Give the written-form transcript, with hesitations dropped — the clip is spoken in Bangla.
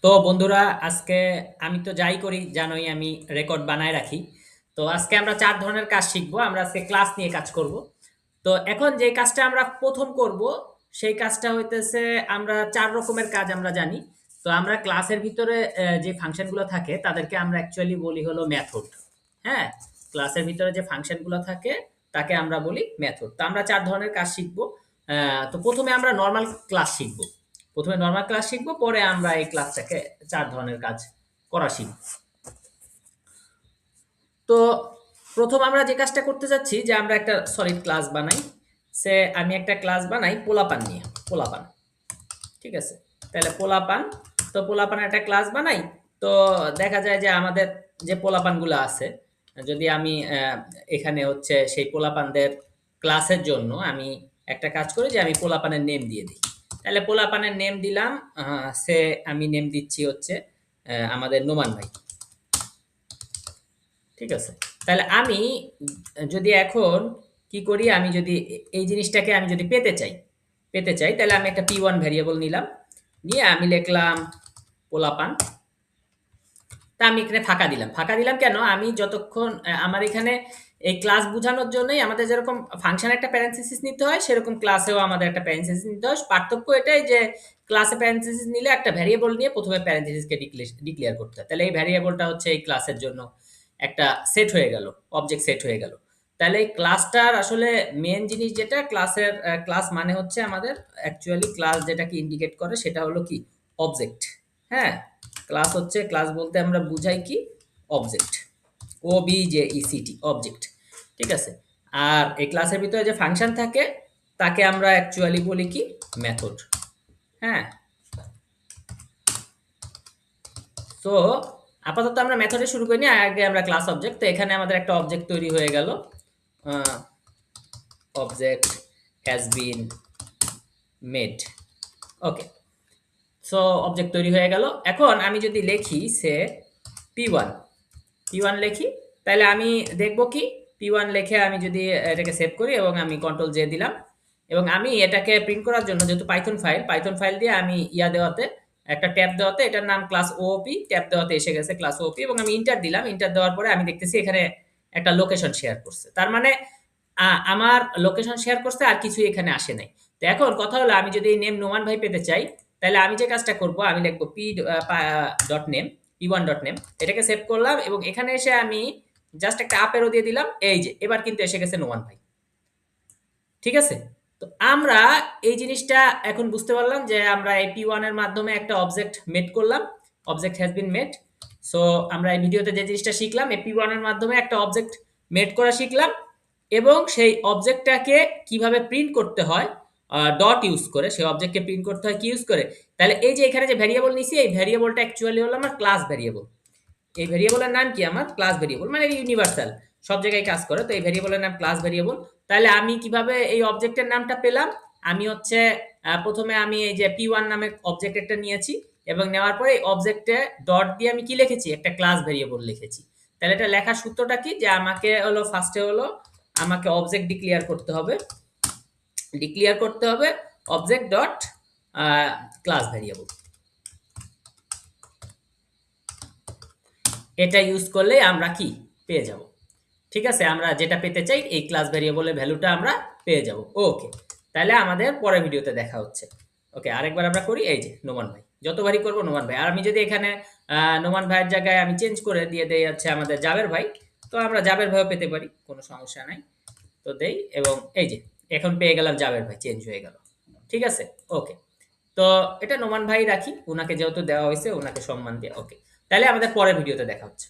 তো বন্ধুরা, আজকে আমি তো যাই করি জানোই, আমি রেকর্ড বানায় রাখি। তো আজকে আমরা 4 ধরনের কাজ শিখবো। আমরা আজকে ক্লাস নিয়ে কাজ করব। তো এখন যে কাজটা আমরা প্রথম করব, সেই কাজটা হইতেছে, আমরা 4 রকমের কাজ আমরা জানি। তো আমরা ক্লাসের ভিতরে যে ফাংশনগুলো থাকে তাদেরকে আমরা অ্যাকচুয়ালি বলি হলো মেথড। হ্যাঁ, ক্লাসের ভিতরে যে ফাংশনগুলো থাকে তাকে আমরা বলি মেথড। তো আমরা 4 ধরনের কাজ শিখবো। তো প্রথমে আমরা নরমাল ক্লাস শিখবো। প্রথমে নরমাল ক্লাস শিখবো, পরে আমরা এই ক্লাসটাকে 4 ধরনের কাজ করা শিখব। তো প্রথম আমরা যে কাজটা করতে যাচ্ছি, যে আমরা একটা সলিড ক্লাস বানাই। আমি একটা ক্লাস বানাই পোলাপান নিয়ে। পোলাপান, ঠিক আছে। তাহলে পোলাপান, তো পোলাপান একটা ক্লাস বানাই। তো দেখা যায় যে আমাদের যে পোলাপানগুলো আছে, যদি আমি এখানে হচ্ছে সেই পোলাপানদের ক্লাসের জন্য আমি একটা কাজ করি, যে আমি পোলাপানের নেম দিয়ে দিই। তাহলে পোলাপানের নেম দিলাম, আমি নেম দিচ্ছি হচ্ছে আমাদের নোমান ভাই। ঠিক আছে। তাহলে আমি যদি এখন কি করি, আমি যদি এই জিনিসটাকে আমি যদি পেতে চাই, তাহলে আমি একটা p1 ভ্যারিয়েবল নিলাম। নিয়ে আমি লিখলাম পোলাপান। তা আমি এখানে ফাঁকা দিলাম কেন? আমি যতক্ষণ আমার এখানে এই ক্লাস বোঝানোর জন্যই আমাদের যেরকম ফাংশন একটা প্যারেনথেসিস নিতে হয়, সেরকম ক্লাসেও আমাদের একটা প্যারেনথেসিস নিতে হয়। পার্থক্য এটাই যে ক্লাসে প্যারেনথেসিস নিলে একটা ভ্যারিয়েবল নিয়ে প্রথমে প্যারেনথেসিসকে ডিক্লেয়ার করতে হয়। তাহলে এই ভ্যারিয়েবলটা হচ্ছে এই ক্লাসের জন্য একটা সেট হয়ে গেল, অবজেক্ট সেট হয়ে গেল। তাহলে এই ক্লাসটার আসলে মেন জিনিস যেটা, ক্লাস মানে হচ্ছে আমাদের অ্যাকচুয়ালি ক্লাস যেটাকে ইন্ডিকেট করে সেটা হলো কি, অবজেক্ট। হ্যাঁ, ক্লাস হচ্ছে, ক্লাস বলতে আমরা বুঝাই কি, অবজেক্ট। OBJECT, object. ঠিক আছে। আর এই ক্লাসের ভিতরে যে ফাংশন থাকে তাকে আমরা অ্যাকচুয়ালি বলি কি, মেথড। হ্যাঁ, তো আপাতত আমরা মেথডে শুরু করিনি, আগে আমরা ক্লাস অবজেক্ট। তো এখানে আমাদের একটা অবজেক্ট তৈরি হয়ে গেল। Object has been made. Okay, so object তৈরি হয়ে গেল। এখন আমি যদি লিখি p1 p1 লিখি, তাহলে আমি দেখব কি, p1 লিখে আমি যদি এটাকে সেভ করি এবং আমি কন্ট্রোল জে দিলাম, এবং আমি এটাকে প্রিন্ট করার জন্য, যেহেতু পাইথন ফাইল দিয়ে আমি দেওয়াতে, একটা ট্যাব দেওয়াতে, এটার নাম ক্লাস ওপি, ট্যাব দেওয়াতে এসে গেছে ক্লাস ওপি, এবং আমি ইন্টার দিলাম। ইন্টার দেওয়ার পরে আমি দেখতেছি এখানে একটা লোকেশন শেয়ার করছে। তার মানে আমার লোকেশন শেয়ার করছে, আর কিছুই এখানে আসে নাই। তো এখন কথা হলো, আমি যদি এই নেম নোমান ভাই পেতে চাই, তাহলে আমি যে কাজটা করব, আমি লিখবো dot name, p1 dot name. এটাকে সেভ করলাম, এবং এখানে এসে আমি জাস্ট একটা আপ এরো দিয়ে দিলাম। এই যে এবার কিন্তু এসে গেছে নোমান ভাই। ঠিক আছে। তো আমরা এই জিনিসটা এখন বুঝতে পারলাম, যে আমরা এই p1 এর মাধ্যমে একটা অবজেক্ট মেড করলাম। Object has been made. So আমরা এই ভিডিওতে যে জিনিসটা শিখলাম, এই p1 এর মাধ্যমে একটা অবজেক্ট মেড করা শিখলাম, এবং সেই অবজেক্টটাকে কিভাবে প্রিন্ট করতে হয়, ডট ইউজ করে সেই অবজেক্টকে প্রিন্ট করতে হয় কি ইউজ করে। তাহলে এই যে এখানে যে ভ্যারিয়েবল নিছি, এই ভ্যারিয়েবলটা অ্যাকচুয়ালি হলো আমার ক্লাস ভ্যারিয়েবল। এই ভ্যারিয়েবলের নাম কি, আমার ক্লাস ভ্যারিয়েবল, মানে ইউনিভার্সাল, সব জায়গায় কাজ করে। তো এই ভ্যারিয়েবলের নাম ক্লাস ভ্যারিয়েবল। তাহলে আমি কিভাবে এই অবজেক্টের নামটা পেলাম, আমি হচ্ছে প্রথমে আমি এই যে p1 নামে অবজেক্ট একটা নিয়েছি, এবং নেওয়ার পরে এই অবজেক্টে ডট দিয়ে আমি কি লিখেছি, একটা ক্লাস ভ্যারিয়েবল লিখেছি। তাহলে এটা লেখার সূত্রটা কি, যে আমাকে হলো ফার্স্টে হলো আমাকে অবজেক্ট ডিক্লেয়ার করতে হবে অবজেক্ট ডট ক্লাস ভ্যারিয়েবল। এটা ইউজ করলে আমরা কি পেয়ে যাব। ঠিক আছে, আমরা যেটা পেতে চাই, এই ক্লাস ভ্যারিয়েবলের ভ্যালুটা আমরা পেয়ে যাব। ওকে, তাহলে আমাদের পরের ভিডিওতে দেখা হচ্ছে। ওকে, আরেকবার আমরা করি। এই যে নোমান ভাই, যতবারই করবো নোমান ভাই। আর আমি যদি এখানে নোমান ভাইয়ের জায়গায় আমি চেঞ্জ করে দিয়ে দেই হচ্ছে আমাদের জাবের ভাই, তো আমরা জাবের ভাইও পেতে পারি, কোনো সমস্যা নাই। তো দেই, এবং এই যে এখন পেয়ে গেলাম জাবের ভাই, চেঞ্জ হয়ে গেল। ঠিক আছে। ওকে, তো এটা নোমান ভাই রাখি, ওনাকে যেহেতু দেওয়া হয়েছে, ওনাকে সম্মান দিয়ে। ওকে, তাহলে আমাদের পরের ভিডিওতে দেখা হচ্ছে।